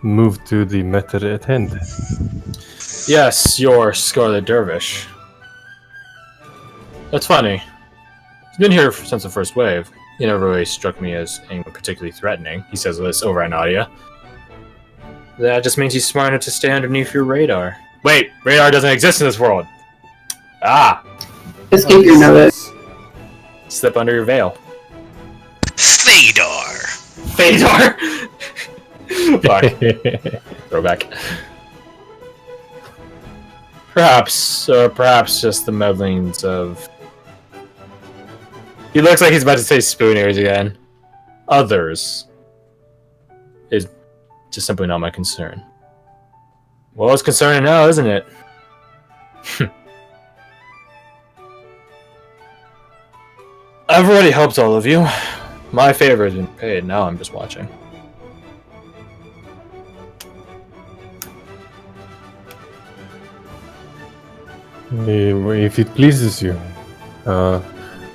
move to the matter at hand. Yes, your Scarlet Dervish. That's funny. He's been here since the first wave. He never really struck me as anyone particularly threatening. He says this over at Nadia. That just means he's smart enough to stay underneath your radar. Wait, radar doesn't exist in this world. Ah. Just keep your notice. Slip under your veil. Fedor! Fedor! Fuck. Throwback. Perhaps just the meddlings of... He looks like he's about to say spoon ears again. Others is just simply not my concern. Well, it's concerning now, isn't it? I've already helped all of you. My favor has been paid, now I'm just watching. If it pleases you.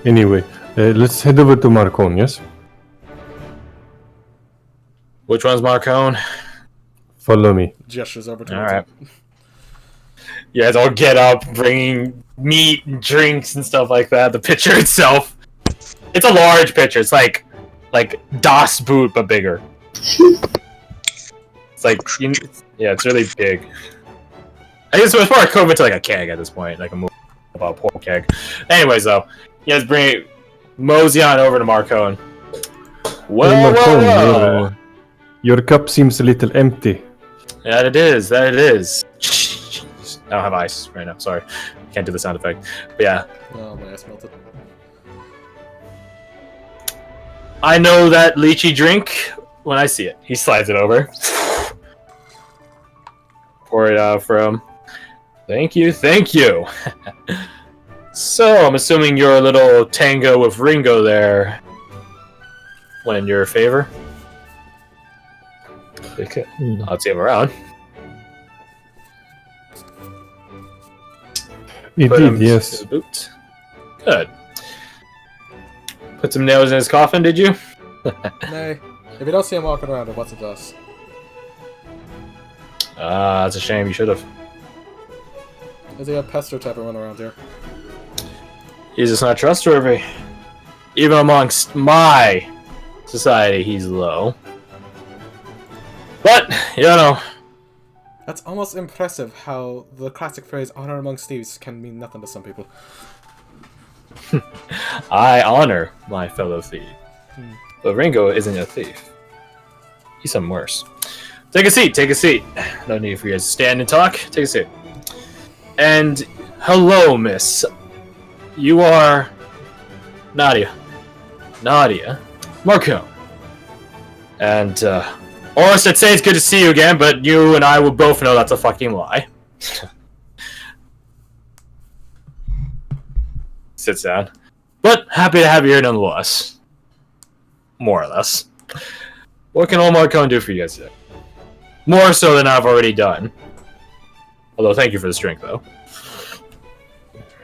Anyway, let's head over to Marcone, yes? Which one's Marcone? Follow me. Gestures over to Alright. You guys all get up, bringing meat and drinks and stuff like that. The pitcher itself. It's a large pitcher. It's like Das Boot, but bigger. It's like, yeah, it's really big. I guess it's more equivalent to like a keg at this point, like a pork keg. Anyways, though, you guys bring mosey on over to Marcone. Well, Marcone, your cup seems a little empty. That it is. That it is. I don't have ice right now. Sorry, can't do the sound effect. But yeah. Oh, my ice melted. I know that lychee drink when I see it. He slides it over. Pour it out for him. Thank you, thank you. So, I'm assuming your little tango with Ringo there went in your favor? Okay. I'll see him around. It did, yes. Boot. Good. Put some nails in his coffin, did you? Nay. If you don't see him walking around, then what's it does? Ah, that's a shame. You should have. Is he a pester type of one around here? He's just not trustworthy. Even amongst my society, he's low. But, you know. That's almost impressive how the classic phrase honor amongst thieves can mean nothing to some people. I honor my fellow thief. But Ringo isn't a thief. He's something worse. Take a seat, take a seat. No need for you guys to stand and talk. Take a seat. And hello, miss. You are Nadia. Nadia Marcone. And Oris, I'd say it's good to see you again, but you and I will both know that's a fucking lie. Sits down. But happy to have you here nonetheless. More or less. What can old Marcone do for you guys today? More so than I've already done. Although, thank you for this drink, though.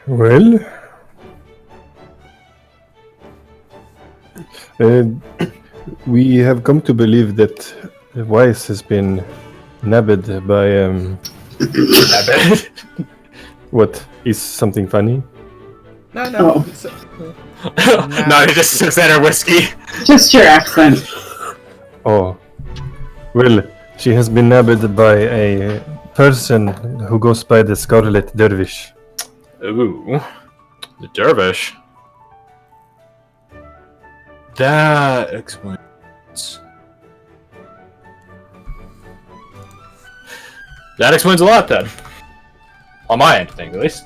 Well... we have come to believe that Weiss has been nabbed by... Nabbed? What? Is something funny? No, no. No, he just sips at her whiskey. Just your accent. Oh. Well, she has been nabbed by a person who goes by the Scarlet Dervish. Ooh. The dervish? That explains... That explains a lot, then. On my end, I think, at least.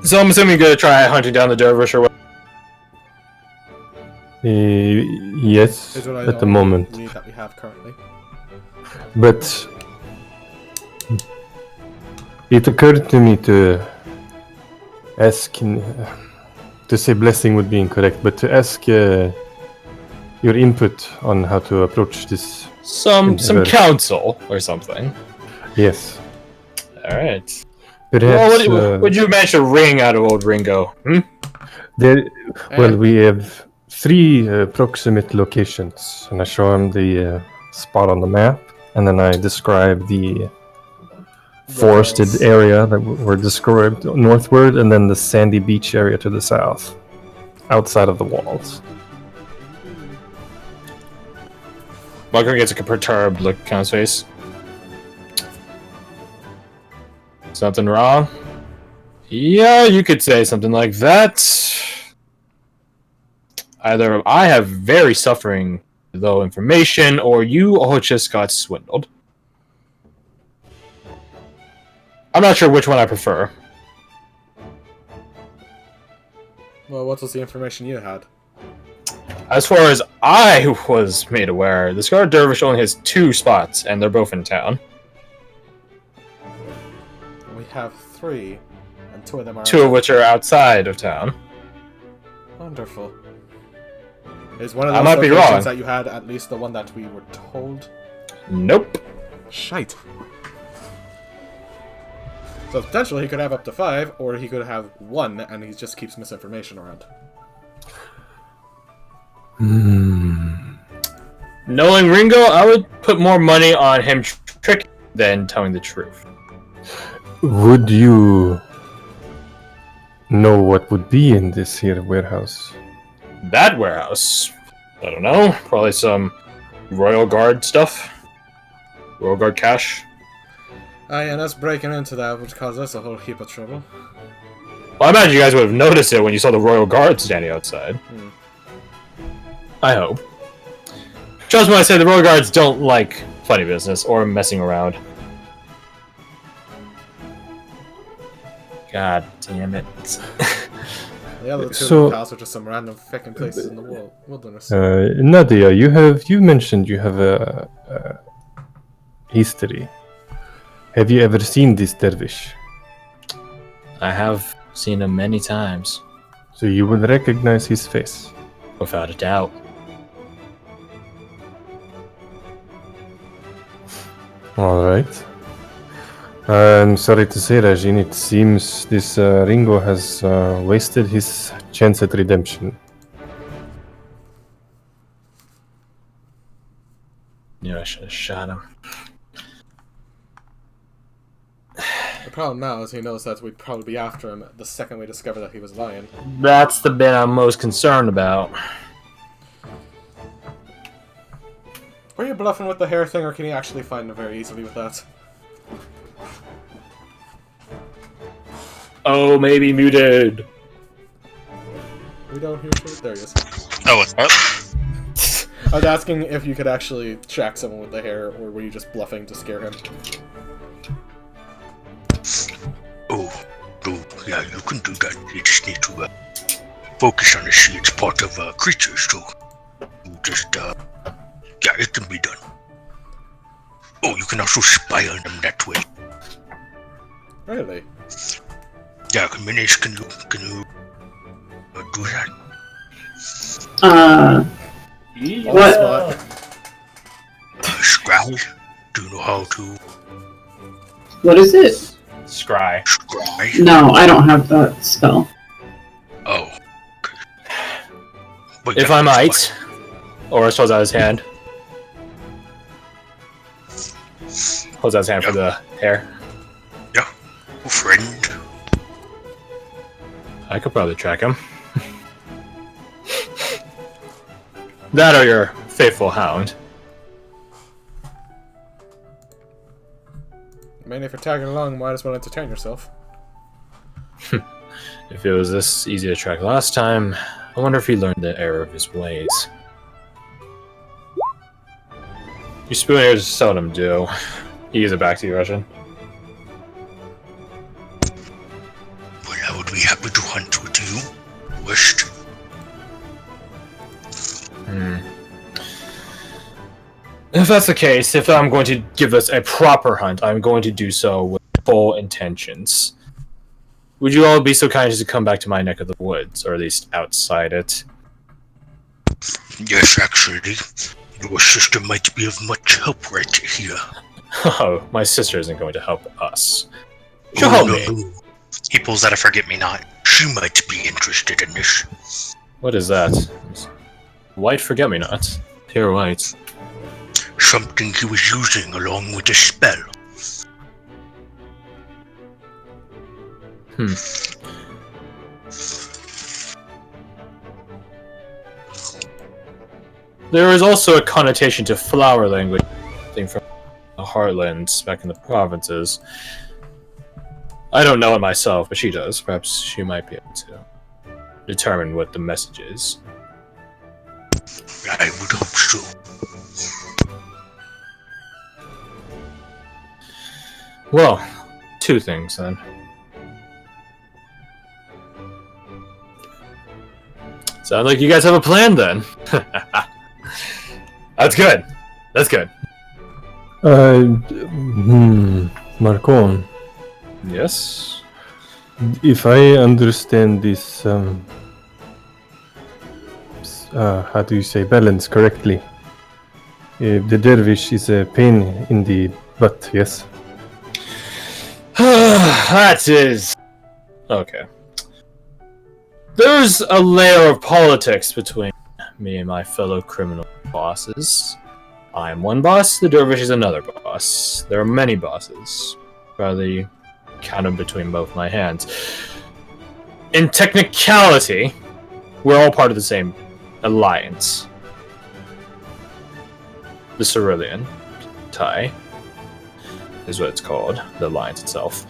So I'm assuming you're gonna try hunting down the dervish or what? Yes, Is what I at know the moment. that we have currently. But it occurred to me to ask, to say blessing would be incorrect, but to ask your input on how to approach this. Some counsel or something. Yes. All right. Perhaps. Well, would you manage to ring out of old Ringo? Hmm? Well, we have three proximate locations, and I show him the spot on the map, and then I describe the forested area that were described northward, and then the sandy beach area to the south, outside of the walls. Walker gets a perturbed look on his face. Something wrong? Yeah, you could say something like that. Either I have very suffering low information, or you all just got swindled. I'm not sure which one I prefer. Well, what was the information you had? As far as I was made aware, the Scarlet Dervish only has 2 spots, and they're both in town. We have 3, and 2 of them are... 2 of which are outside of town. Wonderful. Is one of those I might be wrong. locations that you had at least the one that we were told? Nope. Shite. So potentially he could have up to 5, or he could have 1, and he just keeps misinformation around. Knowing Ringo, I would put more money on him tricking than telling the truth. Would you know what would be in this here warehouse? That warehouse? I don't know. Probably some Royal Guard stuff. Royal Guard cash. Aye, and us breaking into that would cause us a whole heap of trouble. Well, I imagine you guys would have noticed it when you saw the Royal Guard standing outside. I hope. Trust me when I say the Royal Guards don't like funny business or messing around. God damn it. The other 2 So- pals are just some random fucking places in the wilderness. Nadia, you mentioned you have a history. Have you ever seen this dervish? I have seen him many times. So you would recognize his face. Without a doubt. Alright. I'm sorry to say, Rajin, it seems this Ringo has wasted his chance at redemption. Knew I should have shot him. The problem now is he knows that we'd probably be after him the second we discover that he was lying. That's the bit I'm most concerned about. Were you bluffing with the hair thing, or can you actually find him very easily with that? Oh, maybe muted. We don't hear shit. There he is. Oh, what's up? I was asking if you could actually track someone with the hair, or were you just bluffing to scare him? Oh, yeah, you can do that. You just need to focus on the sea. It's part of creatures, so you just, yeah, it can be done. Oh, you can also spy on them that way. Really? Yeah, Minis, can you do that? What? Scry? Do you know how to What is it? Scry. scry? No, I don't have that spell. Oh. Okay. But If yeah, I might. spy. Or holds out his hand. Holds out his hand for the hair. Yeah. Oh, friend. I could probably track him. That or your faithful hound. I mean, if you're tagging along, might as well entertain yourself. If it was this easy to track last time, I wonder if he learned the error of his ways. You spooners seldom do. He gives it back to you, Russian. Well, I would be happy to hunt with you. Wished. If that's the case, if I'm going to give us a proper hunt, I'm going to do so with full intentions. Would you all be so kind as to come back to my neck of the woods, or at least outside it? Yes, actually. Your sister might be of much help right here. Oh, my sister isn't going to help us. She'll help me. No. He pulls out a forget-me-not. She might be interested in this. What is that? White forget-me-nots. Pure white. Something he was using along with the spell. There is also a connotation to flower language, thing from the heartlands back in the provinces. I don't know it myself, but she does. Perhaps she might be able to determine what the message is. I would hope so. Well, two things then. Sounds like you guys have a plan then. That's good. That's good. Marcon, Yes? if I understand this, how do you say, balance correctly, the dervish is a pain in the butt, yes? That is... Okay. There's a layer of politics between me and my fellow criminal bosses. I am one boss, the dervish is another boss. There are many bosses. Probably count them between both my hands. In technicality, we're all part of the same alliance. The Cerulean tie is what it's called, the alliance itself.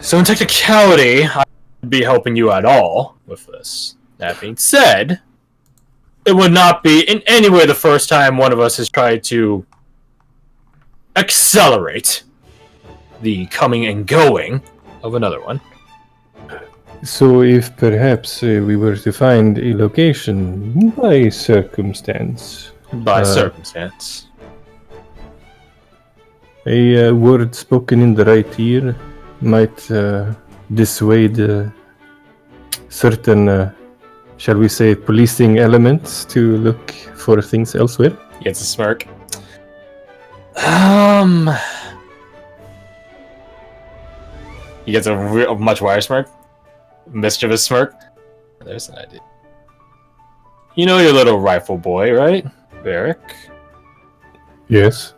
So in technicality, I would be helping you at all with this. That being said, it would not be in any way the first time one of us has tried to accelerate the coming and going of another one. So if perhaps we were to find a location by circumstance, By circumstance. a word spoken in the right ear might dissuade certain, shall we say, policing elements to look for things elsewhere. He gets a smirk. He gets a much wider smirk. Mischievous smirk. There's an idea. You know your little rifle boy, right? Varric? Yes.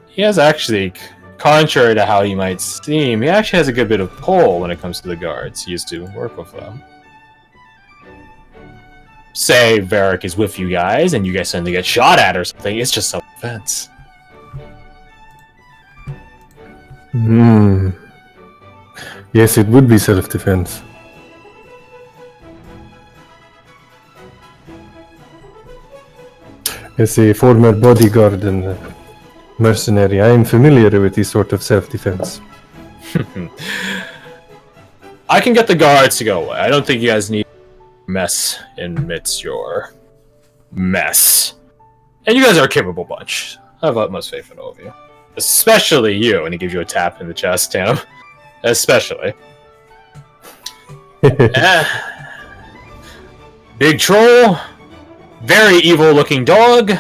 He has actually, contrary to how he might seem, he actually has a good bit of pull when it comes to the guards. He used to work with them. Say Varric is with you guys and you guys suddenly get shot at or something, it's just self-defense. Yes, it would be self-defense. As a former bodyguard and mercenary, I am familiar with this sort of self-defense. I can get the guards to go away. I don't think you guys need mess amidst your mess. And you guys are a capable bunch. I have utmost faith in all of you. Especially you, and he gives you a tap in the chest, Tam. Especially. Big troll. Very evil looking dog.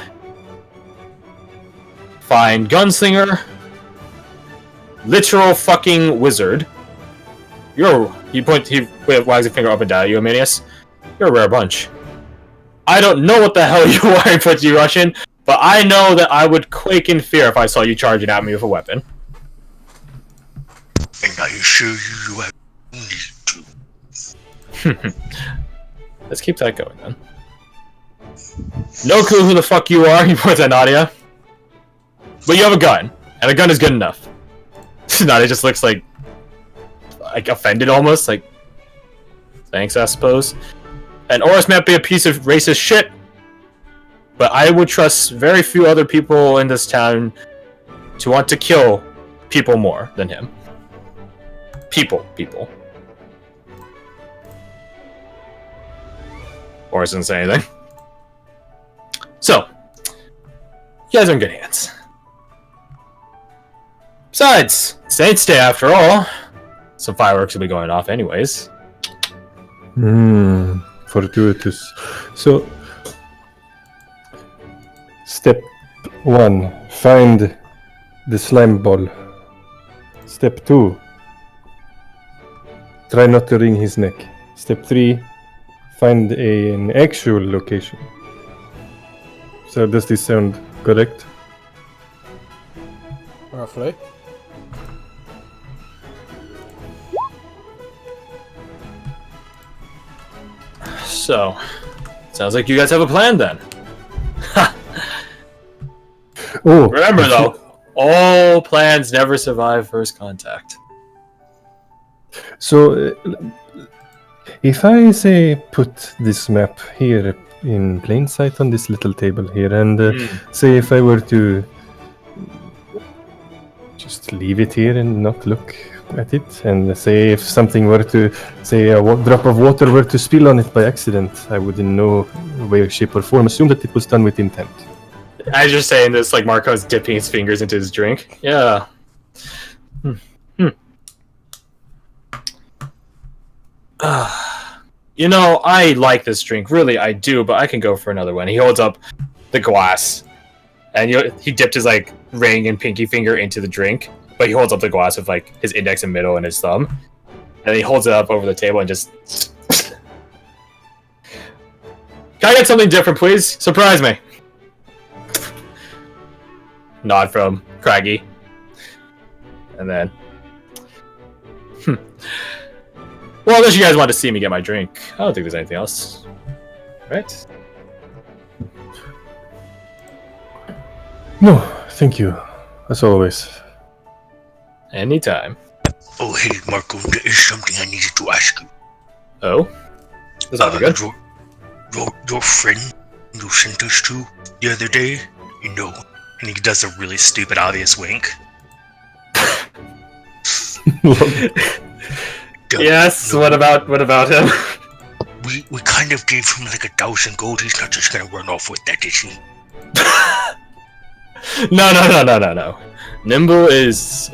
Fine gunslinger. Literal fucking wizard. He wags his finger up and down at you, Amanius. You're a rare bunch. I don't know what the hell you are and put you Russian, but I know that I would quake in fear if I saw you charging at me with a weapon. And I assure you have no need to. Let's keep that going then. No clue who the fuck you are, he points at Nadia. But you have a gun, and a gun is good enough. Nadia just looks like offended almost, like thanks I suppose. And Oris might be a piece of racist shit, but I would trust very few other people in this town to want to kill people more than him. People. Oris didn't say anything. So, you guys are in good hands. Besides, Saints Day after all. Some fireworks will be going off anyways. Fortuitous. So, step 1, find the slime ball. Step 2, try not to wring his neck. Step 3, find an actual location. So does this sound correct? Roughly. So, sounds like you guys have a plan then. Oh, Remember though, all plans never survive first contact. So, if I say put this map here in plain sight on this little table here, and say if I were to just leave it here and not look at it, and say if something were to, say a drop of water were to spill on it by accident, I would in no way, shape or form assume that it was done with intent. As you're saying this, like Marco's dipping his fingers into his drink. Yeah. You know, I like this drink. Really, I do, but I can go for another one. He holds up the glass, and he dipped his, like, ring and pinky finger into the drink, but he holds up the glass with, like, his index and middle and his thumb. And he holds it up over the table and just... Can I get something different, please? Surprise me. Nod from Craggy. And then... Well, unless you guys want to see me get my drink. I don't think there's anything else. Right? No, thank you. As always. Anytime. Oh, hey, Marco, there is something I needed to ask you. Oh? This ought to be good. Your friend you sent us to the other day, you know, and he does a really stupid, obvious wink. Yes, what about him? We kind of gave him like 1,000 gold. He's not just gonna run off with that, is he? No. Nimble is...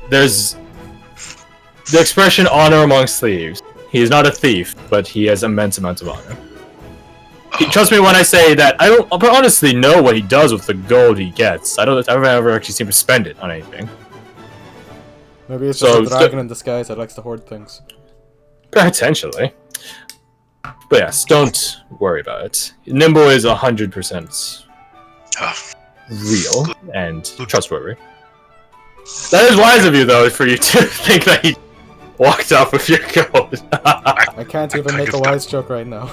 There's... The expression honor amongst thieves. He is not a thief, but he has immense amounts of honor. Trust me when I say that I don't honestly know what he does with the gold he gets. I've never actually seen him spend it on anything. Maybe it's just a dragon in disguise that likes to hoard things. Potentially. But yes, don't worry about it. Nimble is 100% real and trustworthy. That is wise of you, though, for you to think that he walked off with your gold. I can't even make a wise joke right now.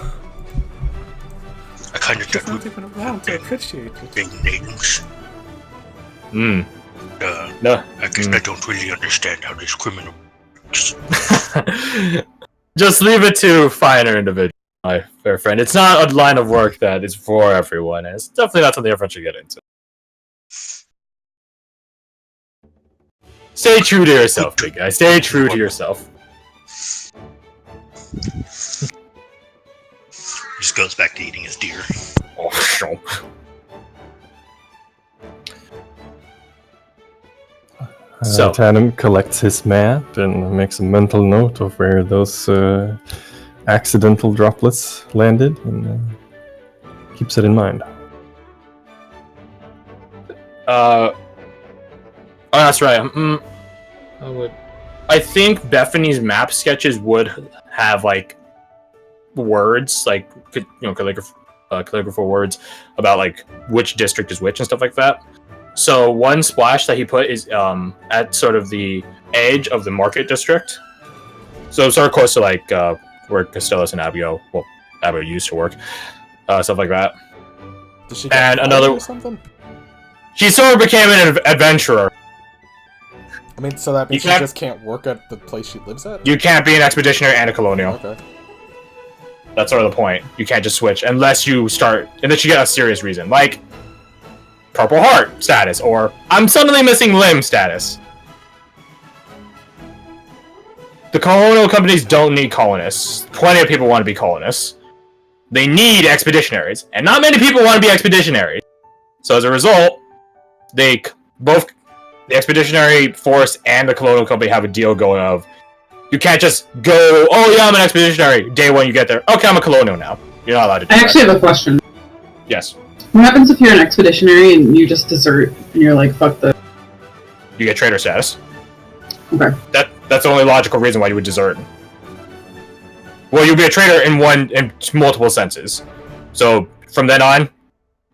I kind of It's not even around to appreciate it. big names. No. I guess I don't really understand how this criminal works. Just leave it to finer individuals, my fair friend. It's not a line of work that is for everyone. It's definitely not something everyone should get into. Stay true to yourself, big guy. Stay true to yourself. Just goes back to eating his deer. Oh, sure. So Tannen collects his map and makes a mental note of where those accidental droplets landed, and keeps it in mind. Oh, that's right. I think Bethany's map sketches would have like words, like calligraphical words about like which district is which and stuff like that. So one splash that he put is at sort of the edge of the market district. So sort of close to like where Costellus and Abigail used to work, stuff like that. Does she get And another or something? She sort of became an adventurer. I mean, so that means she just can't work at the place she lives at? You can't be an expeditionary and a colonial. Okay. That's sort of the point. You can't just switch unless you start, unless you get a serious reason, like Purple Heart status, or I'm suddenly missing limb status. The colonial companies don't need colonists. Plenty of people want to be colonists. They need expeditionaries, and not many people want to be expeditionaries. So as a result, both the expeditionary force and the colonial company have a deal going of, you can't just go, oh yeah, I'm an expeditionary, day one you get there, okay, I'm a colonial now. You're not allowed to do I that. actually have a question. Yes. What happens if you're an expeditionary and you just desert and you're like, fuck this? You get trader status. Okay. That's the only logical reason why you would desert. Well, you'll be a traitor in multiple senses. So from then on,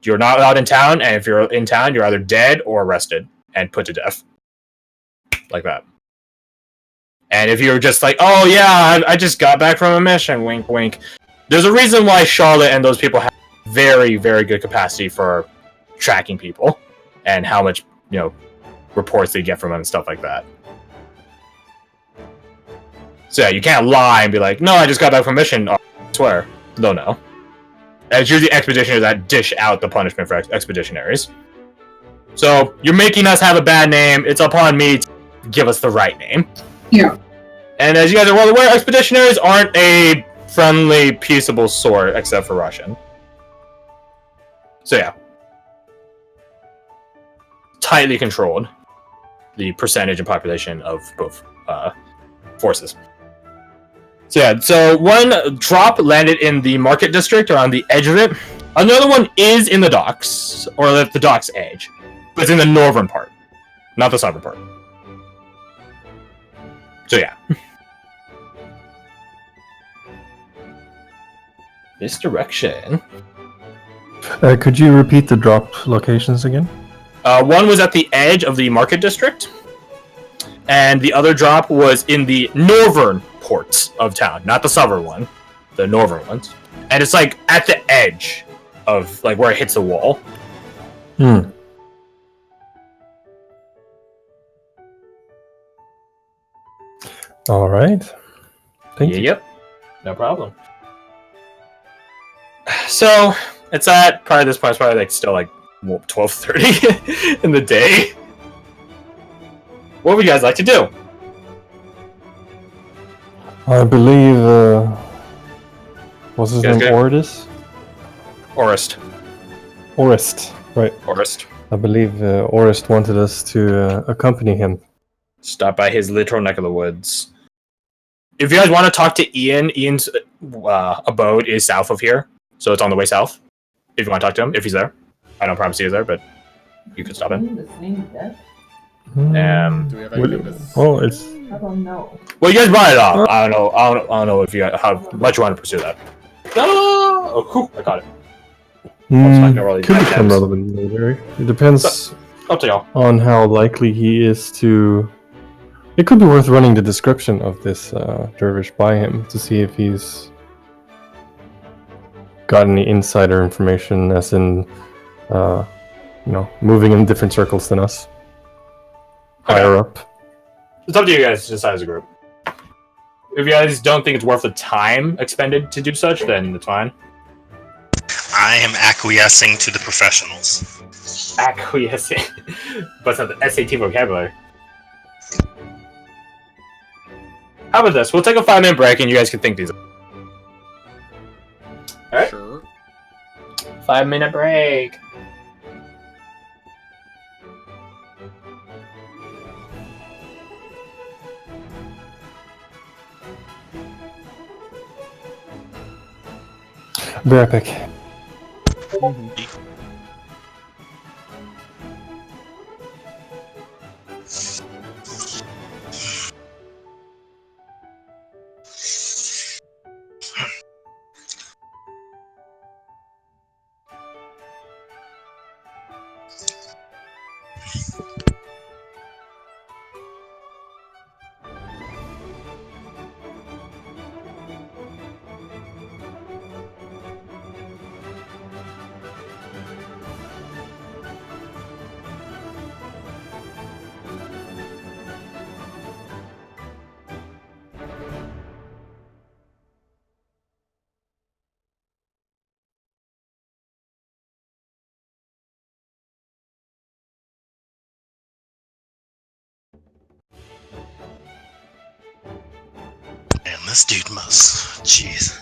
you're not allowed in town, and if you're in town, you're either dead or arrested and put to death, like that. And if you're just like, oh yeah, I just got back from a mission, wink, wink. There's a reason why Charlotte and those people have very, very good capacity for tracking people and how much, reports they get from them and stuff like that. So yeah, you can't lie and be like, no, I just got back from a mission. Oh, I swear. No. And it's usually expeditionaries that dish out the punishment for expeditionaries. So you're making us have a bad name. It's upon me to give us the right name. Yeah. And as you guys are well aware, expeditionaries aren't a friendly, peaceable sort, except for Russian. So yeah. Tightly controlled. The percentage and population of both forces. So yeah, so one drop landed in the market district or on the edge of it. Another one is in the docks, or at the docks edge. But it's in the northern part, not the southern part. So yeah. Misdirection. Could you repeat the drop locations again? One was at the edge of the market district, and the other drop was in the northern ports of town, not the southern one, the northern ones. And it's like at the edge of like where it hits the wall. All right. Thank you. Yep. No problem. So it's at probably this point, it's probably like still like 12:30 in the day. What would you guys like to do? I believe, what's his Yes, name? go. Ordis? Orist. Orist, right. Orist. I believe Orist wanted us to accompany him. Stop by his literal neck of the woods. If you guys want to talk to Ian, Ian's abode is south of here, so it's on the way south. If you want to talk to him, if he's there. I don't promise he is there, but you can stop him. Do we have anything that's... Oh, it's... Well, you guys brought it up. I don't know if you how much you want to pursue that. No! Oh, whew, I got it. not gonna really could dive become depths. relevant later. It depends Up to y'all. on how likely he is to... It could be worth running the description of this dervish by him to see if he's got any insider information, as in, moving in different circles than us. Higher up. It's up to you guys to decide as a group. If you guys don't think it's worth the time expended to do such, then it's fine. I am acquiescing to the professionals. Acquiescing. But it's not the SAT vocabulary. How about this? We'll take a 5-minute break and you guys can think these. Alright? Sure. 5-minute break. Very epic. Man, this dude must. Jeez.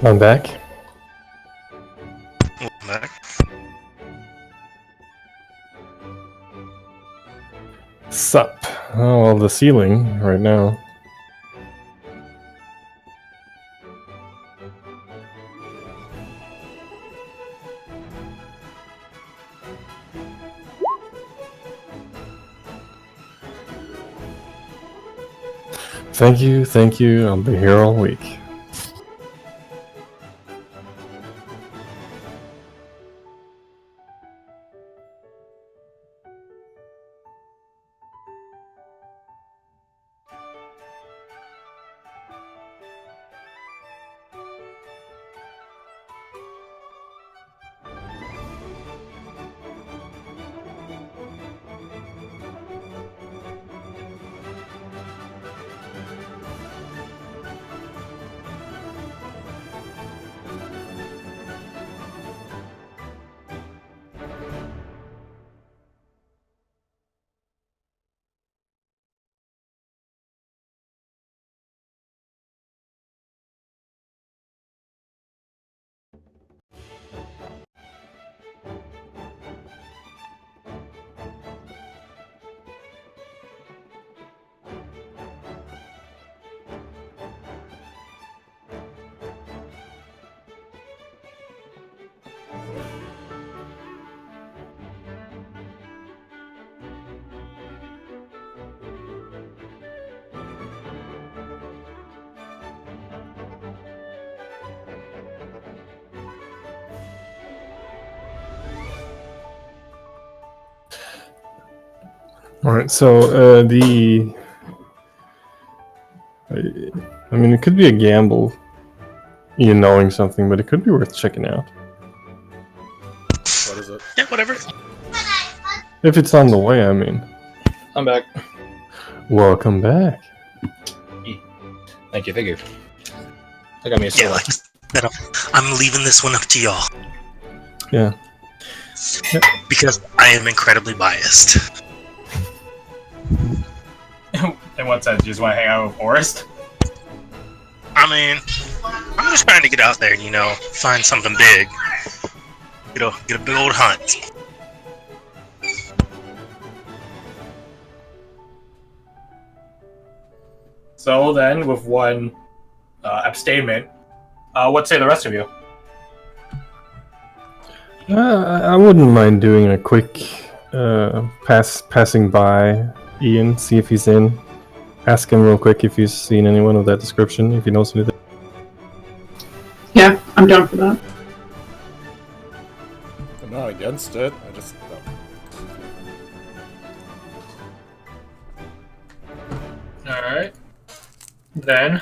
I'm back. Welcome back. Sup? Oh, well, the ceiling right now. Thank you. I'll be here all week. Alright, so I mean, it could be a gamble, you knowing something, but it could be worth checking out. What is it? Yeah, whatever. If it's on the way, I mean. I'm back. Welcome back. Thank you. I got me a Yeah, solo. like that. I'm leaving this one up to y'all Yeah. because I am incredibly biased. In what sense? You just want to hang out with Forrest? I mean, I'm just trying to get out there and, you know, find something big. Get a big old hunt. So then, with one abstainment, what say the rest of you? I wouldn't mind doing a quick passing by Ian, see if he's in. Ask him real quick if he's seen anyone of that description, if he knows anything. Yeah, I'm down for that. I'm not against it. I just. Alright. Then,